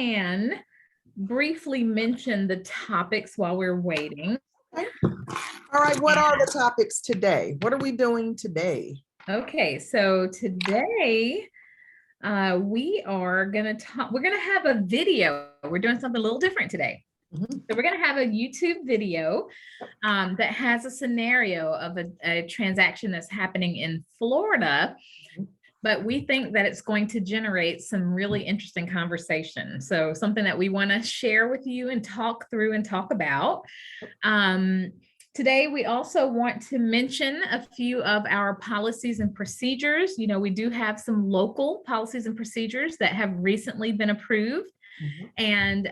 can briefly mention the topics while we're waiting. Okay. All right, what are the topics today? What are we doing today? Okay, so today we're gonna have a video. We're doing something a little different today. So we're gonna have a YouTube video that has a scenario of a transaction that's happening in Florida, but we think that it's going to generate some really interesting conversation. So something that we want to share with you and talk through and talk about. Today, we also want to mention a few of our policies and procedures. You know, we do have some local policies and procedures that have recently been approved, and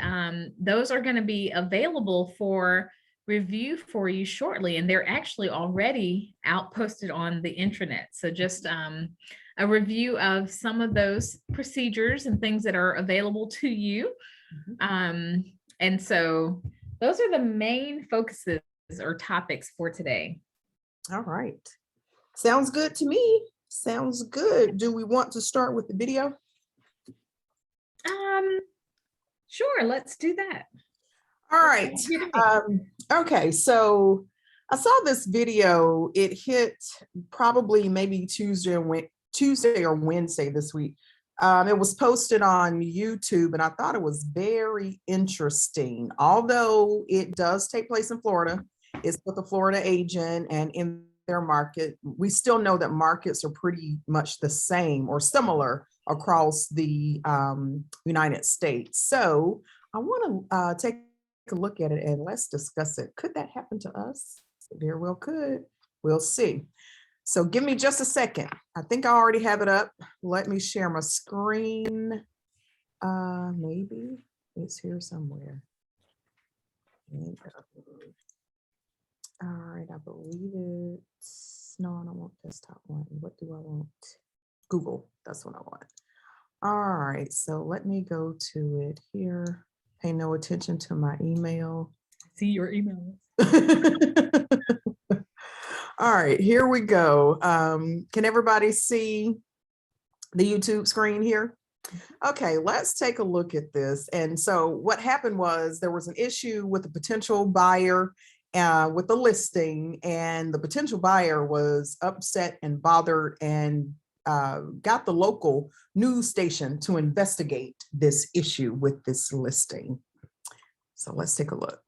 those are going to be available for review for you shortly. And they're actually already out posted on the intranet. So just a review of some of those procedures and things that are available to you. And so those are the main focuses or topics for today. All right. Sounds good to me. Sounds good. Do we want to start with the video? Sure, let's do that. All right. Okay, so I saw this video. It hit probably maybe Tuesday or Wednesday this week. It was posted on YouTube, and I thought it was very interesting. Although it does take place in Florida, it's with a Florida agent and in their market. We still know that markets are pretty much the same or similar across the United States. So I want to take a look at it and let's discuss it. Could that happen to us? It very well could. We'll see. So give me just a second. I think I already have it up. Let me share my screen. Maybe it's here somewhere. All right, I believe it's, no, I don't want desktop one. What do I want? Google, that's what I want. All right, so let me go to it here. Pay no attention to my email. See your email. All right, here we go. Can everybody see the YouTube screen here? Okay, let's take a look at this. And so what happened was there was an issue with a potential buyer with the listing, and the potential buyer was upset and bothered and got the local news station to investigate this issue with this listing. So let's take a look.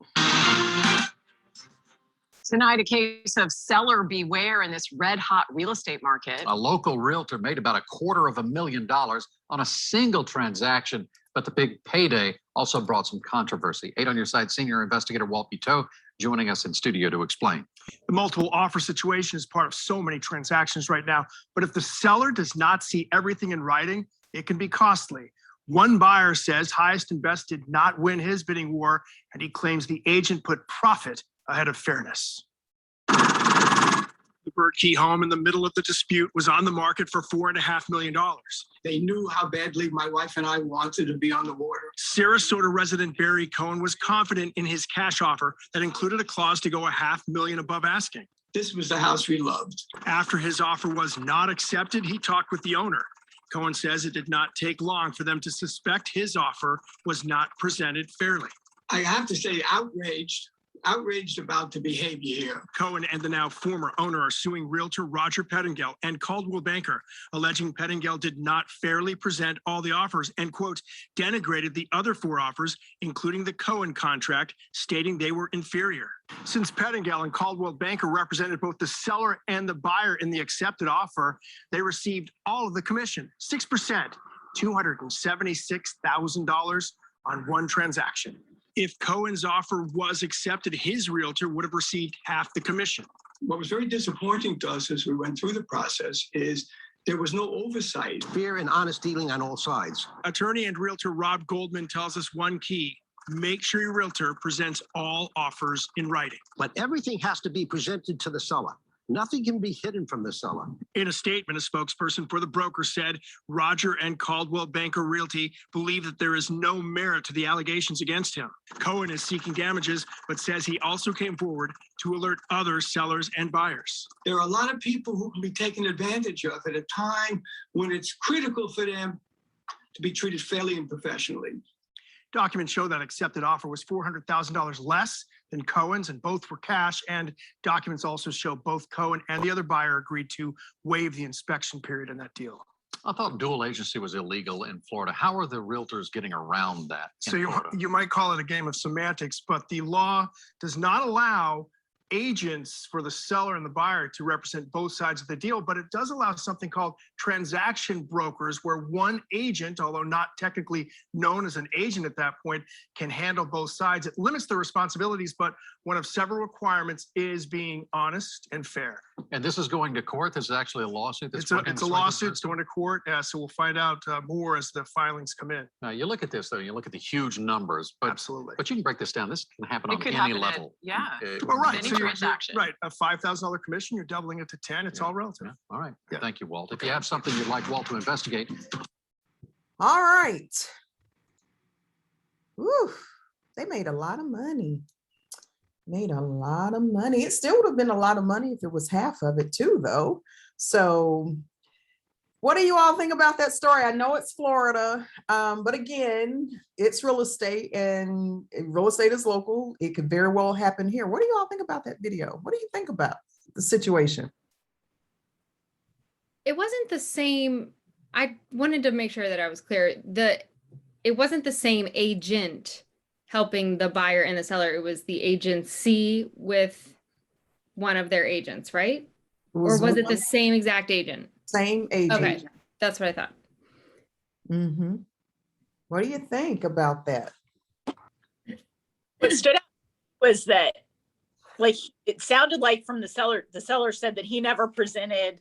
Tonight, a case of seller beware in this red hot real estate market. A local realtor made about $250,000 on a single transaction, but the big payday also brought some controversy. 8 on your side, senior investigator Walt Buteau joining us in studio to explain. The multiple offer situation is part of so many transactions right now, but if the seller does not see everything in writing, it can be costly. One buyer says Highest and Best did not win his bidding war, and he claims the agent put profit ahead of fairness. The Bird Key home in the middle of the dispute was on the market for $4.5 million. They knew how badly my wife and I wanted to be on the water. Sarasota resident Barry Cohen was confident in his cash offer that included a clause to go $500,000 above asking. This was the house we loved. After his offer was not accepted, he talked with the owner. Cohen says it did not take long for them to suspect his offer was not presented fairly. I have to say, outraged about the behavior here. Cohen and the now former owner are suing realtor Roger Pettingill and Caldwell Banker, alleging Pettingill did not fairly present all the offers and, quote, denigrated the other 4 offers, including the Cohen contract, stating they were inferior. Since Pettingill and Caldwell Banker represented both the seller and the buyer in the accepted offer, they received all of the commission, 6%, $276,000 on one transaction. If Cohen's offer was accepted, his realtor would have received half the commission. What was very disappointing to us as we went through the process is there was no oversight. Fair and honest dealing on all sides. Attorney and realtor Rob Goldman tells us one key: make sure your realtor presents all offers in writing. But everything has to be presented to the seller. Nothing can be hidden from the seller. In a statement, a spokesperson for the broker said Roger and Caldwell Banker Realty believe that there is no merit to the allegations against him. Cohen is seeking damages, but says he also came forward to alert other sellers and buyers. There are a lot of people who can be taken advantage of at a time when it's critical for them to be treated fairly and professionally. Documents show that accepted offer was $400,000 less than Cohen's, and both were cash. And documents also show both Cohen and the other buyer agreed to waive the inspection period in that deal. I thought dual agency was illegal in Florida. How are the realtors getting around that? So in Florida? you might call it a game of semantics, but the law does not allow agents for the seller and the buyer to represent both sides of the deal, but it does allow something called transaction brokers, where one agent, although not technically known as an agent at that point, can handle both sides. It limits the responsibilities, but one of several requirements is being honest and fair. And this is going to court. This is actually a lawsuit. It's a lawsuit. It's going to court. So we'll find out more as the filings come in. Now you look at this though. You look at the huge numbers, but Absolutely. you can break this down. This can happen It on could any happen at- level. yeah. Well, right. Any So you're transaction. right. A $5,000 commission, you're doubling it to 10. It's Yeah. all relative. Yeah. All right. Yeah. Thank you, Walt. If you have something you'd like Walt to investigate, All right. Woo, they made a lot of money. Made a lot of money. It still would have been a lot of money if it was half of it too, though. So what do you all think about that story? I know it's Florida, but again, it's real estate and real estate is local. It could very well happen here. What do you all think about that video? What do you think about the situation? It wasn't the same. I wanted to make sure that I was clear. It wasn't the same agent helping the buyer and the seller. It was the agency with one of their agents, right? Or was it the same exact agent? Same agent? Okay, that's what I thought. Mm-hmm. What do you think about that? What stood out was that, like, it sounded like from the seller said that he never presented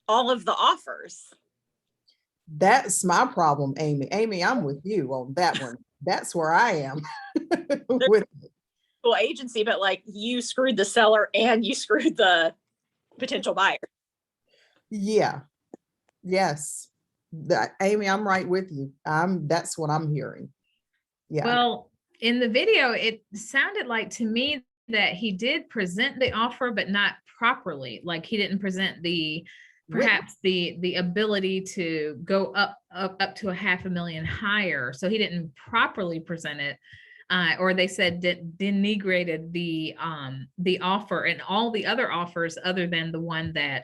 all of the offers. That's my problem, Amy. Amy, I'm with you on that one. That's where I am. With Well, agency, but like you screwed the seller and you screwed the potential buyer. yeah. Yes. Amy, I'm right with you. That's what I'm hearing. Yeah. Well, in the video, it sounded like to me that he did present the offer, but not properly. Like he didn't present perhaps the ability to go up to a $500,000 higher. So he didn't properly present it. Or they said denigrated the offer and all the other offers other than the one that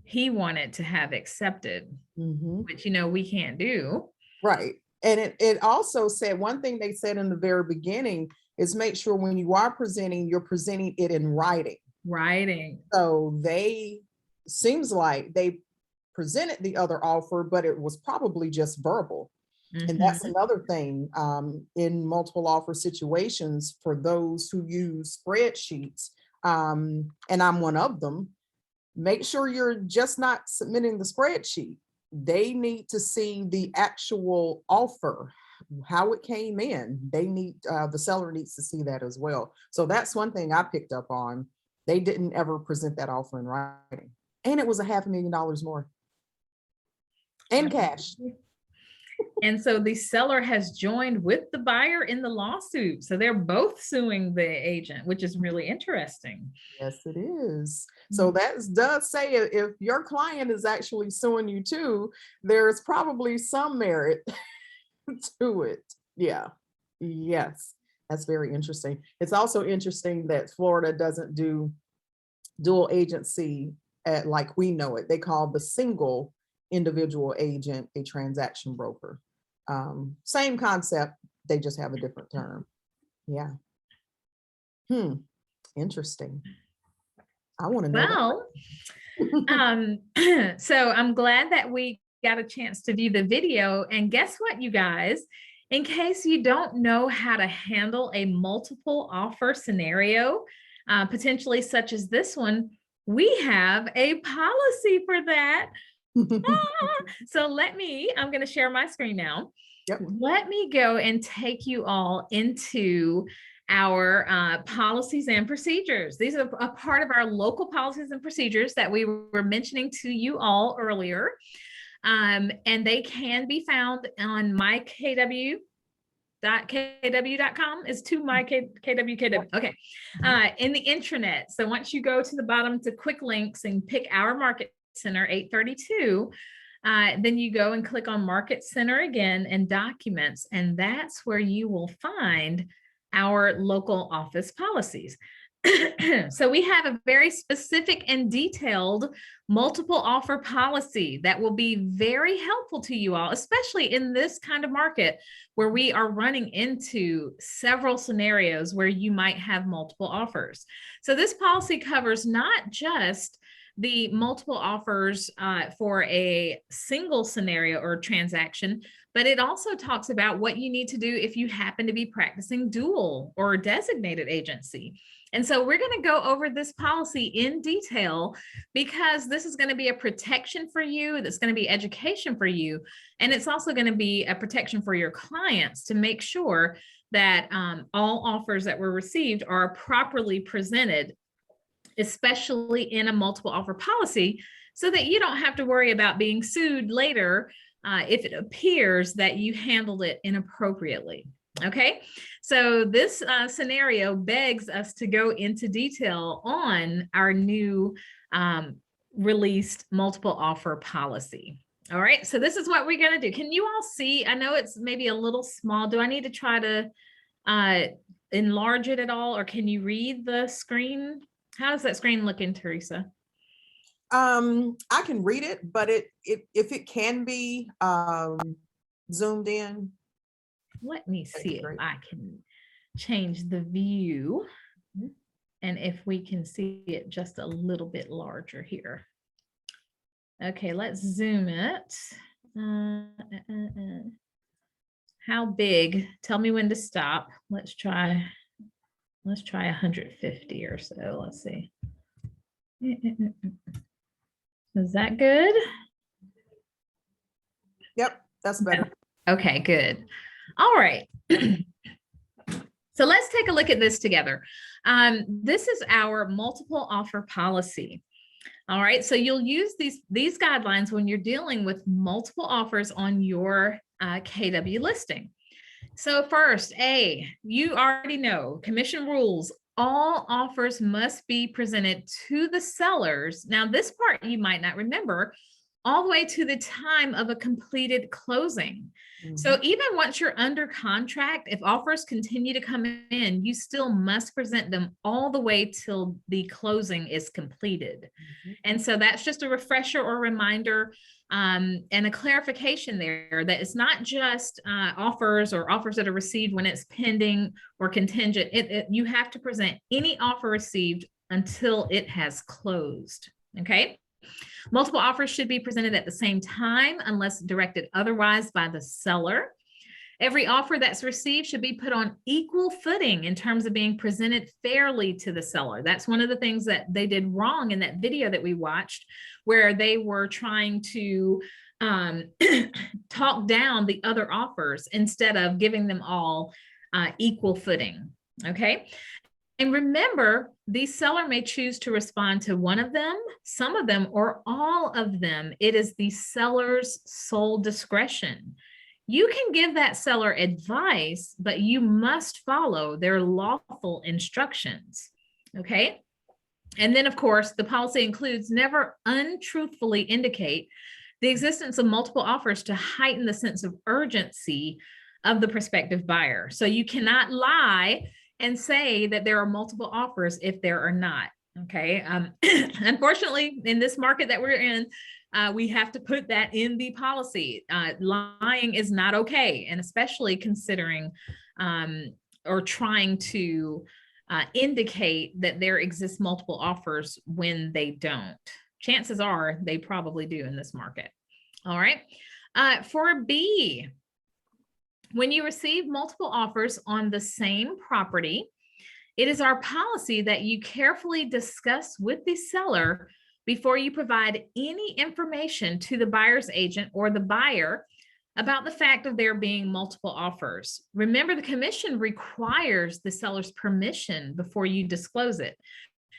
he wanted to have accepted, which, we can't do. Right. And it also said, one thing they said in the very beginning is make sure when you are presenting, you're presenting it in writing. So seems like they presented the other offer, but it was probably just verbal. And that's another thing in multiple offer situations for those who use spreadsheets. And I'm one of them. Make sure you're just not submitting the spreadsheet. They need to see the actual offer, how it came in. The seller needs to see that as well. So that's one thing I picked up on. They didn't ever present that offer in writing. And it was $500,000 more. And cash. And so the seller has joined with the buyer in the lawsuit. So they're both suing the agent, which is really interesting. Yes, it is. So that does say if your client is actually suing you too, there's probably some merit to it. Yeah. Yes. That's very interesting. It's also interesting that Florida doesn't do dual agency like we know it. They call the single individual agent a transaction broker. Same concept, they just have a different term. Yeah. Interesting. I want to know. Well, so I'm glad that we got a chance to view the video. And guess what, you guys? In case you don't know how to handle a multiple offer scenario, potentially such as this one, we have a policy for that. So I'm going to share my screen now. Yep. Let me go and take you all into our policies and procedures. These are a part of our local policies and procedures that we were mentioning to you all earlier. And they can be found on mykw.kw.com. Is to mykw. Okay. In the intranet. So once you go to the bottom to quick links and pick our market center 832, Then you go and click on Market Center again and Documents, and that's where you will find our local office policies. So we have a very specific and detailed multiple offer policy that will be very helpful to you all, especially in this kind of market where we are running into several scenarios where you might have multiple offers. So this policy covers not just the multiple offers for a single scenario or transaction, but it also talks about what you need to do if you happen to be practicing dual or designated agency. And so we're going to go over this policy in detail because this is going to be a protection for you. That's going to be education for you. And it's also going to be a protection for your clients to make sure that all offers that were received are properly presented, especially in a multiple offer policy, so that you don't have to worry about being sued later if it appears that you handled it inappropriately. Okay, so this scenario begs us to go into detail on our new released multiple offer policy. All right, so this is what we're going to do. Can you all see? I know it's maybe a little small. Do I need to try to enlarge it at all, or can you read the screen? How does that screen look in, Teresa? I can read it, but if it can be zoomed in. Let me see if I can change the view and if we can see it just a little bit larger here. Okay, let's zoom it. How big? Tell me when to stop. Let's try 150 or so. Let's see. Is that good? Yep, that's better. Okay, good. All right. So let's take a look at this together. This is our multiple offer policy. All right, so you'll use these guidelines when you're dealing with multiple offers on your KW listing. So first, you already know commission rules. All offers must be presented to the sellers. Now, this part you might not remember, all the way to the time of a completed closing. So even once you're under contract, if offers continue to come in, you still must present them all the way till the closing is completed. And so that's just a refresher or reminder and a clarification there that it's not just offers or offers that are received when it's pending or contingent. You have to present any offer received until it has closed. Okay. Multiple offers should be presented at the same time unless directed otherwise by the seller. Every offer that's received should be put on equal footing in terms of being presented fairly to the seller. That's one of the things that they did wrong in that video that we watched, where they were trying to talk down the other offers instead of giving them all equal footing. Okay. And remember, the seller may choose to respond to one of them, some of them, or all of them. It is the seller's sole discretion. You can give that seller advice, but you must follow their lawful instructions. Okay. And then, of course, the policy includes never untruthfully indicate the existence of multiple offers to heighten the sense of urgency of the prospective buyer. So you cannot lie and say that there are multiple offers if there are not. Okay. Unfortunately, in this market that we're in, we have to put that in the policy. Lying is not okay. And especially considering or trying to indicate that there exists multiple offers when they don't. Chances are they probably do in this market. All right. For B, when you receive multiple offers on the same property, it is our policy that you carefully discuss with the seller before you provide any information to the buyer's agent or the buyer about the fact of there being multiple offers. Remember, the commission requires the seller's permission before you disclose it.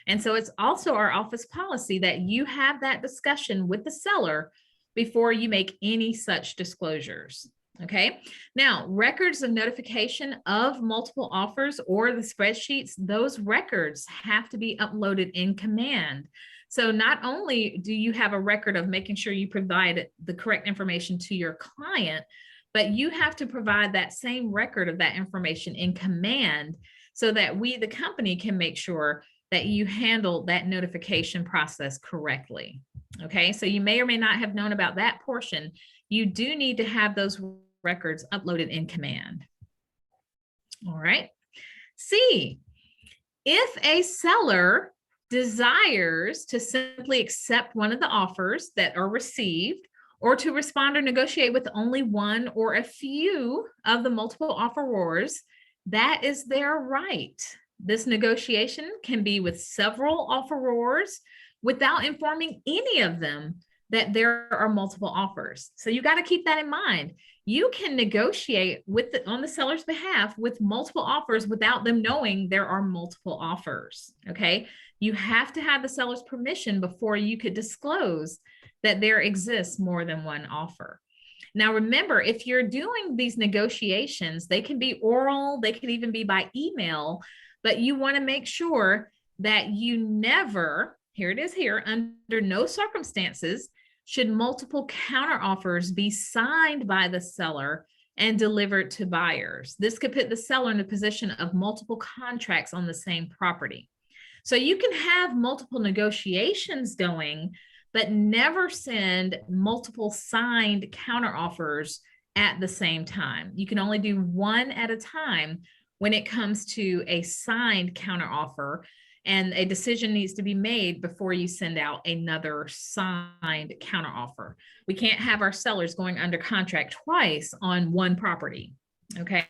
And so it's also our office policy that you have that discussion with the seller before you make any such disclosures. Okay. Now, records of notification of multiple offers or the spreadsheets, those records have to be uploaded in Command So not only do you have a record of making sure you provide the correct information to your client, but you have to provide that same record of that information in Command so that we, the company, can make sure that you handle that notification process correctly. Okay, so you may or may not have known about that portion. You do need to have those records uploaded in Command. All right. C, if a seller desires to simply accept one of the offers that are received, or to respond or negotiate with only one or a few of the multiple offerors, that is their right. This negotiation can be with several offerors without informing any of them that there are multiple offers. So you got to keep that in mind. You can negotiate with on the seller's behalf with multiple offers without them knowing there are multiple offers. Okay. You have to have the seller's permission before you could disclose that there exists more than one offer. Now, remember, if you're doing these negotiations, they can be oral, they can even be by email, but you want to make sure that you never, here it is here, under no circumstances should multiple counteroffers be signed by the seller and delivered to buyers. This could put the seller in a position of multiple contracts on the same property. So you can have multiple negotiations going, but never send multiple signed counteroffers at the same time. You can only do one at a time when it comes to a signed counteroffer, and a decision needs to be made before you send out another signed counteroffer. We can't have our sellers going under contract twice on one property, okay?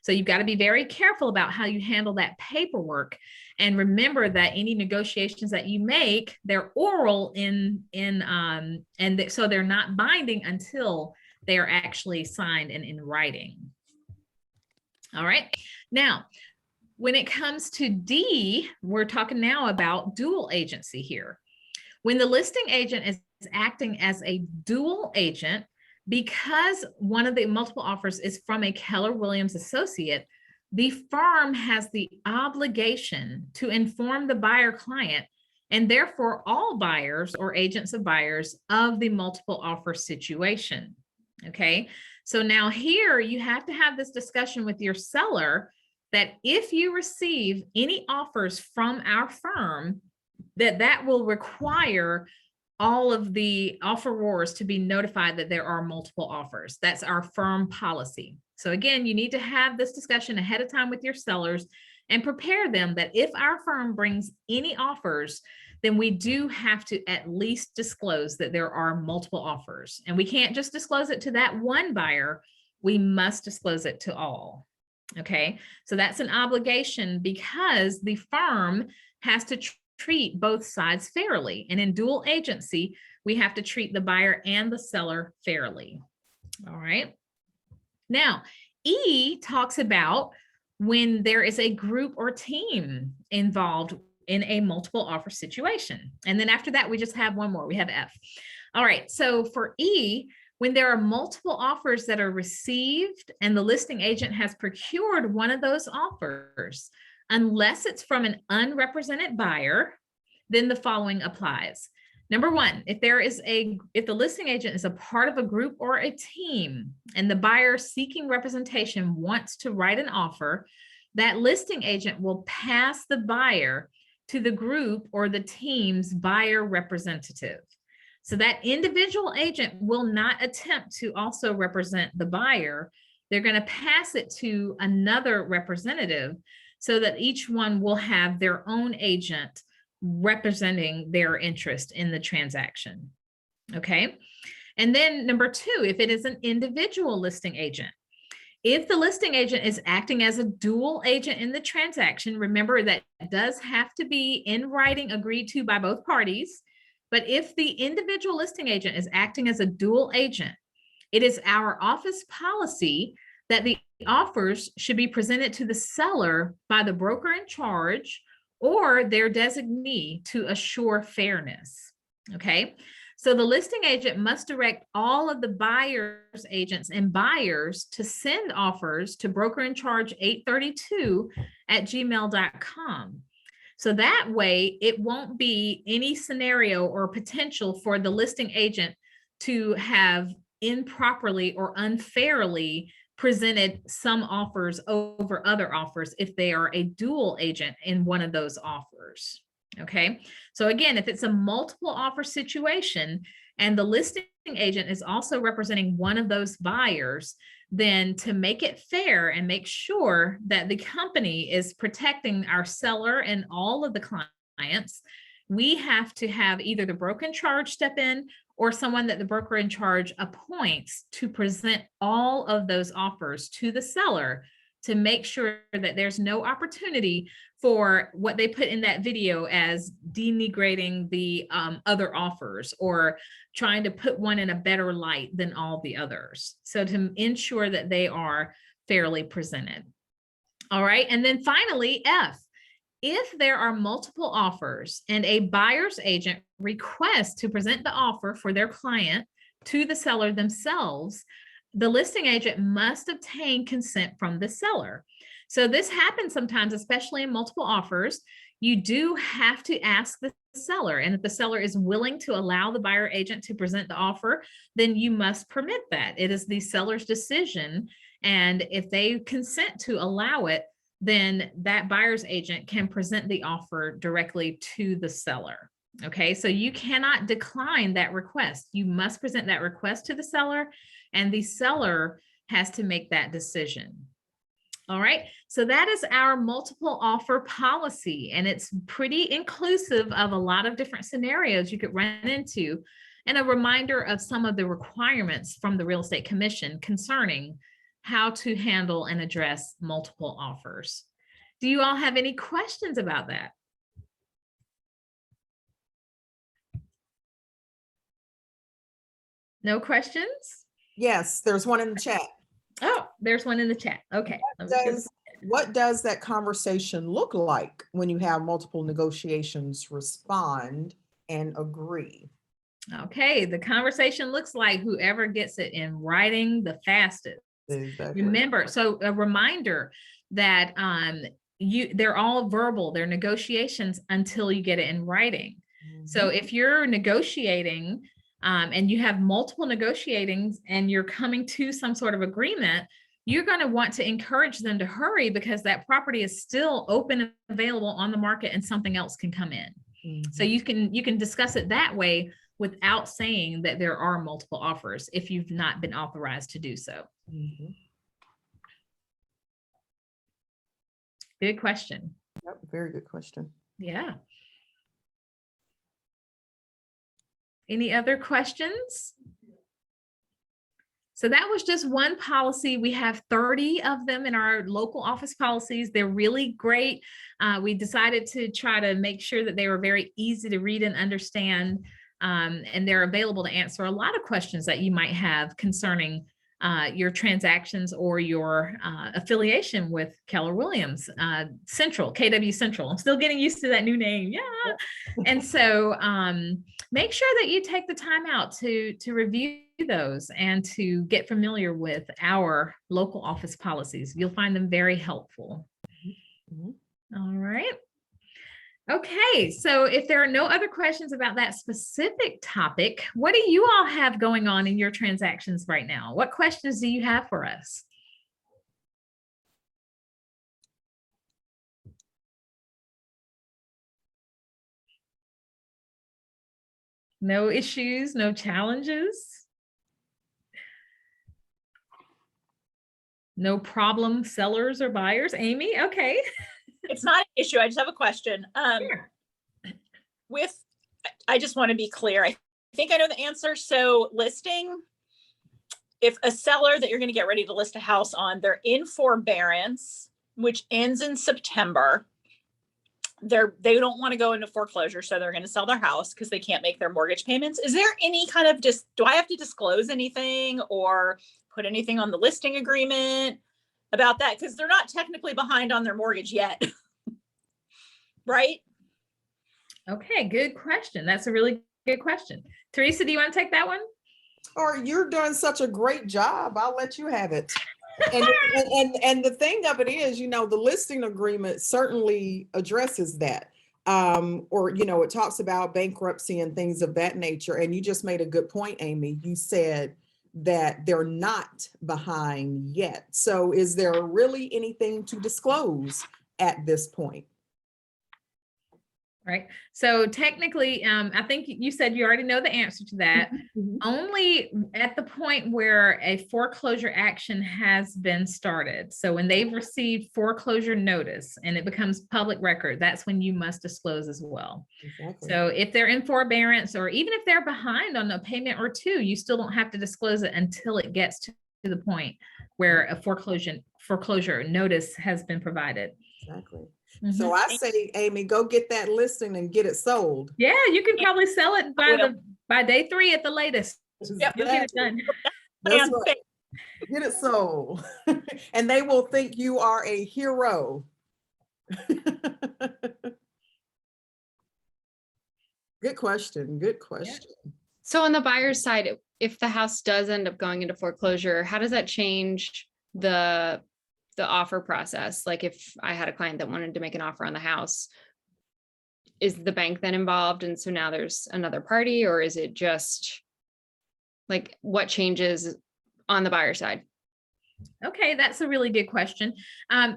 So you've got to be very careful about how you handle that paperwork. And remember that any negotiations that you make, they're oral so they're not binding until they are actually signed and in writing. All right. Now, when it comes to D, we're talking now about dual agency here. When the listing agent is acting as a dual agent, because one of the multiple offers is from a Keller Williams associate, the firm has the obligation to inform the buyer client, and therefore all buyers or agents of buyers, of the multiple offer situation. Okay, so now here you have to have this discussion with your seller that if you receive any offers from our firm, that will require all of the offerors to be notified that there are multiple offers. That's our firm policy. So again, you need to have this discussion ahead of time with your sellers and prepare them that if our firm brings any offers, then we do have to at least disclose that there are multiple offers. And we can't just disclose it to that one buyer, we must disclose it to all. Okay, so that's an obligation because the firm has to treat both sides fairly. And in dual agency, we have to treat the buyer and the seller fairly. All right. Now, E talks about when there is a group or team involved in a multiple offer situation. And then after that, we just have one more. We have F. All right. So for E, when there are multiple offers that are received and the listing agent has procured one of those offers, unless it's from an unrepresented buyer, then the following applies. Number one, if the listing agent is a part of a group or a team and the buyer seeking representation wants to write an offer, that listing agent will pass the buyer to the group or the team's buyer representative. So that individual agent will not attempt to also represent the buyer. They're going to pass it to another representative so that each one will have their own agent representing their interest in the transaction. Okay. And then number two, if it is an individual listing agent, if the listing agent is acting as a dual agent in the transaction, remember that does have to be in writing agreed to by both parties. But if the individual listing agent is acting as a dual agent, it is our office policy that the offers should be presented to the seller by the broker in charge or their designee to assure fairness. Okay, so the listing agent must direct all of the buyer's agents and buyers to send offers to broker in charge 832 at gmail.com. So that way it won't be any scenario or potential for the listing agent to have improperly or unfairly presented some offers over other offers if they are a dual agent in one of those offers. Okay. So again, if it's a multiple offer situation and the listing agent is also representing one of those buyers, then to make it fair and make sure that the company is protecting our seller and all of the clients, we have to have either the broker in charge step in or someone that the broker in charge appoints to present all of those offers to the seller to make sure that there's no opportunity for what they put in that video as denigrating the other offers or trying to put one in a better light than all the others. So to ensure that they are fairly presented. All right. And then finally, F, if there are multiple offers and a buyer's agent requests to present the offer for their client to the seller themselves, the listing agent must obtain consent from the seller. So this happens sometimes, especially in multiple offers. You do have to ask the seller, and if the seller is willing to allow the buyer agent to present the offer, then you must permit that. It is the seller's decision, and if they consent to allow it, then that buyer's agent can present the offer directly to the seller. Okay, so you cannot decline that request. You must present that request to the seller, and the seller has to make that decision. All right, so that is our multiple offer policy, and it's pretty inclusive of a lot of different scenarios you could run into, and a reminder of some of the requirements from the Real Estate Commission concerning how to handle and address multiple offers. Do you all have any questions about that? No questions? Yes, there's one in the chat. Oh, there's one in the chat. Okay. What does that conversation look like when you have multiple negotiations respond and agree? Okay, the conversation looks like whoever gets it in writing the fastest. Exactly. Remember, so a reminder that they're all verbal, they're negotiations until you get it in writing. So if you're negotiating and you have multiple negotiatings and you're coming to some sort of agreement, you're going to want to encourage them to hurry because that property is still open and available on the market and something else can come in. So you can discuss it that way without saying that there are multiple offers if you've not been authorized to do so. Good question. Yep, very good question. Yeah. Any other questions? So that was just one policy. We have 30 of them in our local office policies. They're really great. We decided to try to make sure that they were very easy to read and understand, and they're available to answer a lot of questions that you might have concerning your transactions or your affiliation with Keller Williams Central, KW Central. I'm still getting used to that new name. Yeah. And so make sure that you take the time out to review those and to get familiar with our local office policies. You'll find them very helpful. All right. Okay, so if there are no other questions about that specific topic, what do you all have going on in your transactions right now? What questions do you have for us? No issues, no challenges? No problem sellers or buyers? Amy, okay. It's not an issue. I just have a question. Sure. I just want to be clear. I think I know the answer. So listing, if a seller that you're going to get ready to list a house on, they're in forbearance, which ends in September. They don't want to go into foreclosure, so they're going to sell their house because they can't make their mortgage payments. Is there any kind of do I have to disclose anything or put anything on the listing agreement about that? Because they're not technically behind on their mortgage yet. Right? Okay, good question. That's a really good question. Teresa, do you want to take that one? Or you're doing such a great job. I'll let you have it. And the thing of it is, the listing agreement certainly addresses that. or, you know, it talks about bankruptcy and things of that nature. And you just made a good point, Amy. You said that they're not behind yet. So is there really anything to disclose at this point? Right. So technically, I think you said you already know the answer to that. Only at the point where a foreclosure action has been started. So when they've received foreclosure notice and it becomes public record, that's when you must disclose as well. Exactly. So if they're in forbearance, or even if they're behind on a payment or two, you still don't have to disclose it until it gets to the point where a foreclosure notice has been provided. Exactly. So I say, Amy, go get that listing and get it sold. Yeah, you can probably sell it by day 3 at the latest. Yep. You'll get it done. That's right. Get it sold. And they will think you are a hero. Good question. Good question. So on the buyer's side, if the house does end up going into foreclosure, how does that change the offer process? Like if I had a client that wanted to make an offer on the house, is the bank then involved? And so now there's another party, or is it just like what changes on the buyer side? Okay, that's a really good question.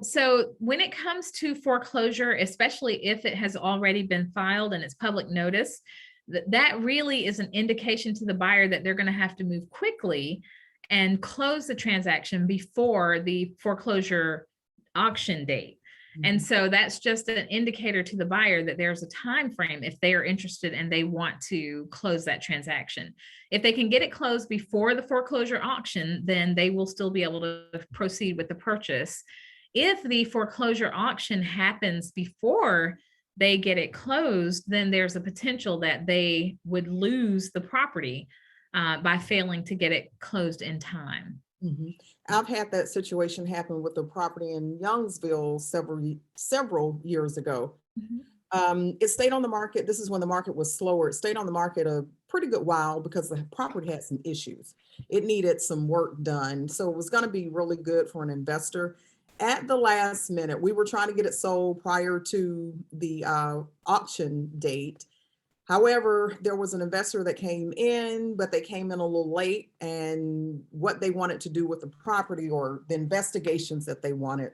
So when it comes to foreclosure, especially if it has already been filed and it's public notice, that really is an indication to the buyer that they're going to have to move quickly and close the transaction before the foreclosure auction date. And so that's just an indicator to the buyer that there's a time frame if they are interested and they want to close that transaction. If they can get it closed before the foreclosure auction, then they will still be able to proceed with the purchase. If the foreclosure auction happens before they get it closed, then there's a potential that they would lose the property by failing to get it closed in time. I've had that situation happen with the property in Youngsville several years ago. It stayed on the market. This is when the market was slower. It stayed on the market a pretty good while because the property had some issues. It needed some work done. So it was going to be really good for an investor. At the last minute, we were trying to get it sold prior to the auction date. However, there was an investor that came in, but they came in a little late, and what they wanted to do with the property or the investigations that they wanted,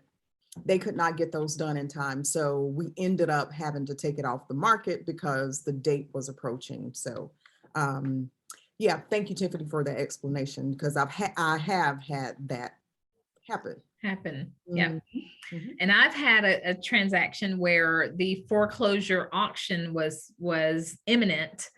they could not get those done in time. So we ended up having to take it off the market because the date was approaching. So yeah, thank you, Tiffany, for that explanation, because I have had that happen. Yeah. And I've had a transaction where the foreclosure auction was imminent,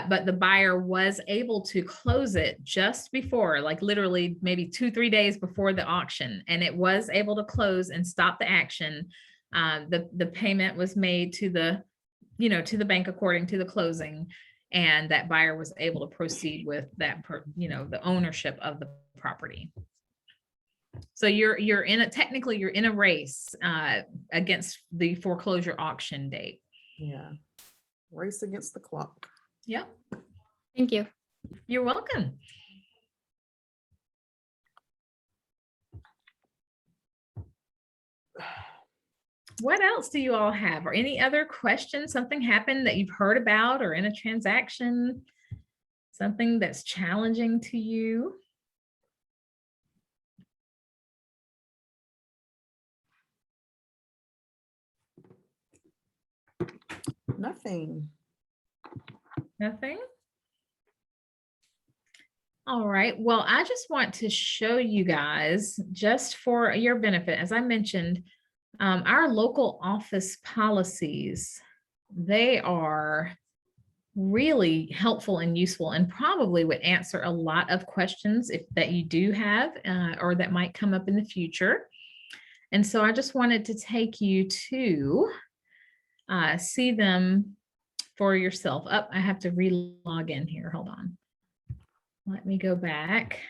but the buyer was able to close it just before, like literally maybe 2-3 days before the auction, and it was able to close and stop the action. The payment was made to the bank according to the closing, and that buyer was able to proceed with that, the ownership of the property. So technically you're in a race against the foreclosure auction date. Yeah. Race against the clock. Yeah. Thank you. You're welcome. What else do you all have, or any other questions? Something happened that you've heard about, or in a transaction, something that's challenging to you? Nothing. Nothing? All right. Well, I just want to show you guys, just for your benefit, as I mentioned, our local office policies, they are really helpful and useful, and probably would answer a lot of questions that you do have or that might come up in the future. And so I just wanted to take you to see them for yourself. I have to re-log in here. Hold on. Let me go back.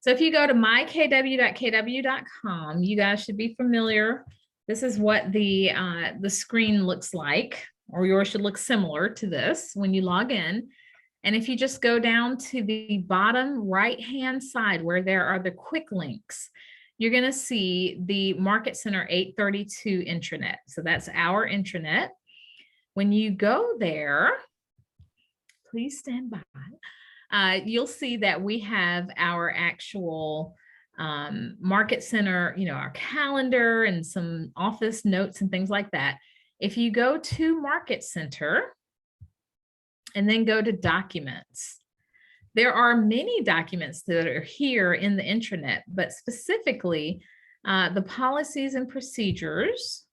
So if you go to mykw.kw.com, you guys should be familiar. This is what the screen looks like, or yours should look similar to this when you log in. And if you just go down to the bottom right-hand side where there are the quick links, you're going to see the Market Center 832 intranet. So that's our intranet. When you go there, please stand by. You'll see that we have our actual Market Center, our calendar and some office notes and things like that. If you go to Market Center and then go to documents, there are many documents that are here in the intranet, but specifically the policies and procedures.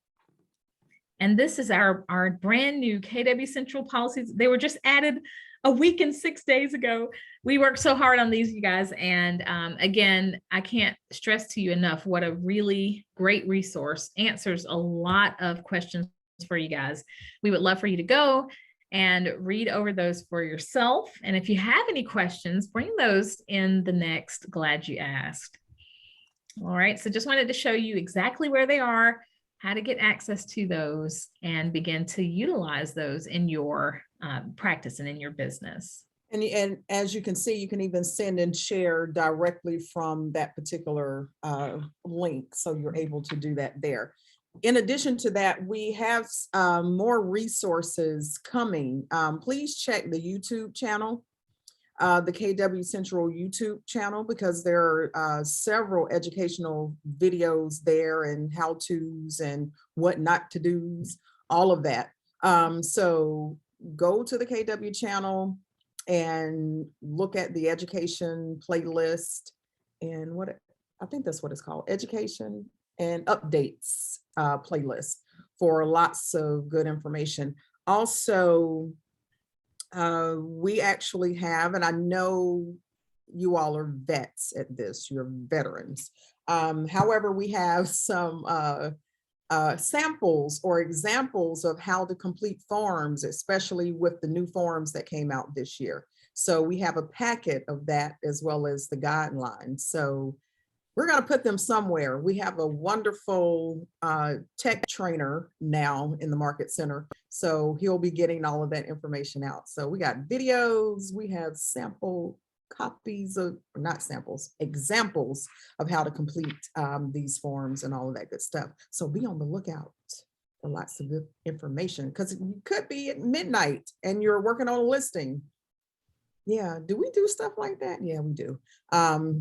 And this is our brand new KW Central policies. They were just added a week and 6 days ago. We worked so hard on these, you guys. And again, I can't stress to you enough what a really great resource. Answers a lot of questions for you guys. We would love for you to go and read over those for yourself. And if you have any questions, bring those in the next Glad You Asked. All right, so just wanted to show you exactly where they are, how to get access to those, and begin to utilize those in your practice and in your business. And as you can see, you can even send and share directly from that particular link. So you're able to do that there. In addition to that, we have more resources coming. Please check the YouTube channel, the KW Central YouTube channel, because there are several educational videos there and how-tos and what not to do's, all of that. So go to the KW channel and look at the education playlist and I think that's what it's called, education and updates playlist for lots of good information. Also, we actually have, and I know you all are vets at this, you're veterans. However, we have some samples or examples of how to complete forms, especially with the new forms that came out this year. So we have a packet of that as well as the guidelines. So we're going to put them somewhere. We have a wonderful tech trainer now in the Market Center. So he'll be getting all of that information out. So we got videos, we have sample copies of, not samples, examples of how to complete these forms and all of that good stuff. So be on the lookout for lots of good information, because you could be at midnight and you're working on a listing. Yeah, do we do stuff like that? Yeah, we do.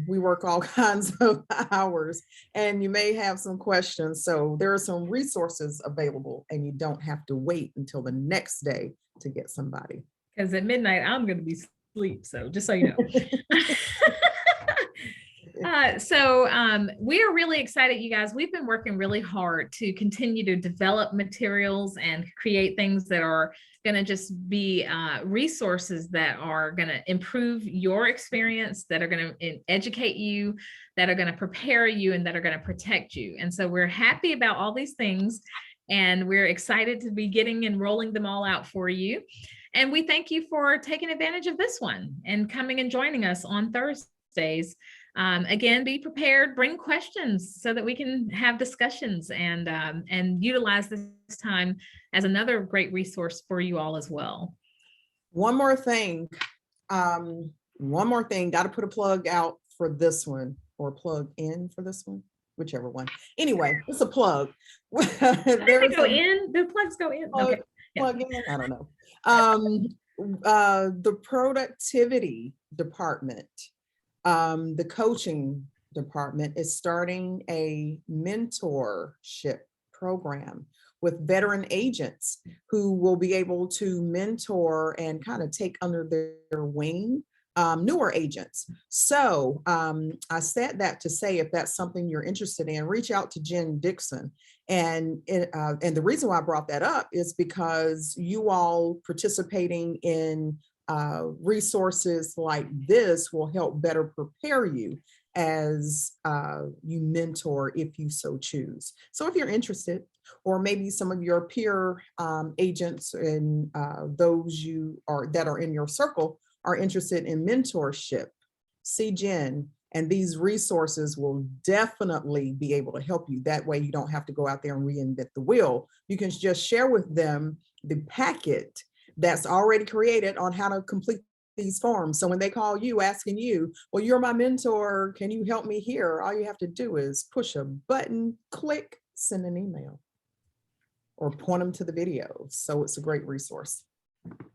We work all kinds of hours, and you may have some questions. So there are some resources available, and you don't have to wait until the next day to get somebody. Because at midnight, I'm going to be asleep. So just so you know. We are really excited, you guys. We've been working really hard to continue to develop materials and create things that are going to just be resources that are going to improve your experience, that are going to educate you, that are going to prepare you, and that are going to protect you. And so we're happy about all these things, and we're excited to be getting and rolling them all out for you. And we thank you for taking advantage of this one and coming and joining us on Thursdays. Again, be prepared, bring questions so that we can have discussions and utilize this time as another great resource for you all as well. One more thing, got to put a plug out for this one, or plug in for this one, whichever one. Anyway, it's a plug. Do plugs go in? Okay. Plug in, I don't know. The productivity department, the coaching department is starting a mentorship program with veteran agents who will be able to mentor and kind of take under their wing newer agents. So I said that to say, if that's something you're interested in, reach out to Jen Dixon. And the reason why I brought that up is because you all participating in resources like this will help better prepare you as you mentor, if you so choose. So if you're interested, or maybe some of your peer agents and those that are in your circle are interested in mentorship, see Jen, and these resources will definitely be able to help you. That way you don't have to go out there and reinvent the wheel. You can just share with them the packet that's already created on how to complete these forms. So when they call you asking you, well, you're my mentor, can you help me here? All you have to do is push a button, click, send an email, or point them to the video. So it's a great resource.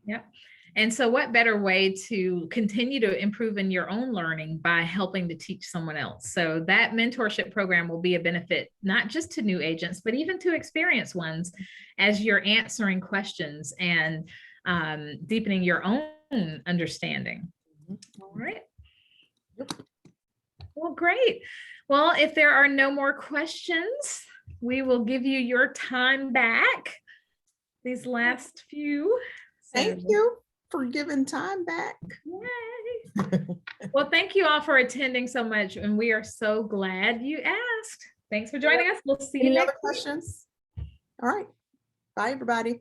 Yep. And so what better way to continue to improve in your own learning by helping to teach someone else? So that mentorship program will be a benefit, not just to new agents, but even to experienced ones as you're answering questions and deepening your own understanding. All right. Well, great. Well, if there are no more questions, we will give you your time back these last few. Thank you for giving time back. Yay. Well, thank you all for attending so much, and we are so glad you asked. Thanks for joining us. We'll see you Any next other questions? All right. Bye, everybody.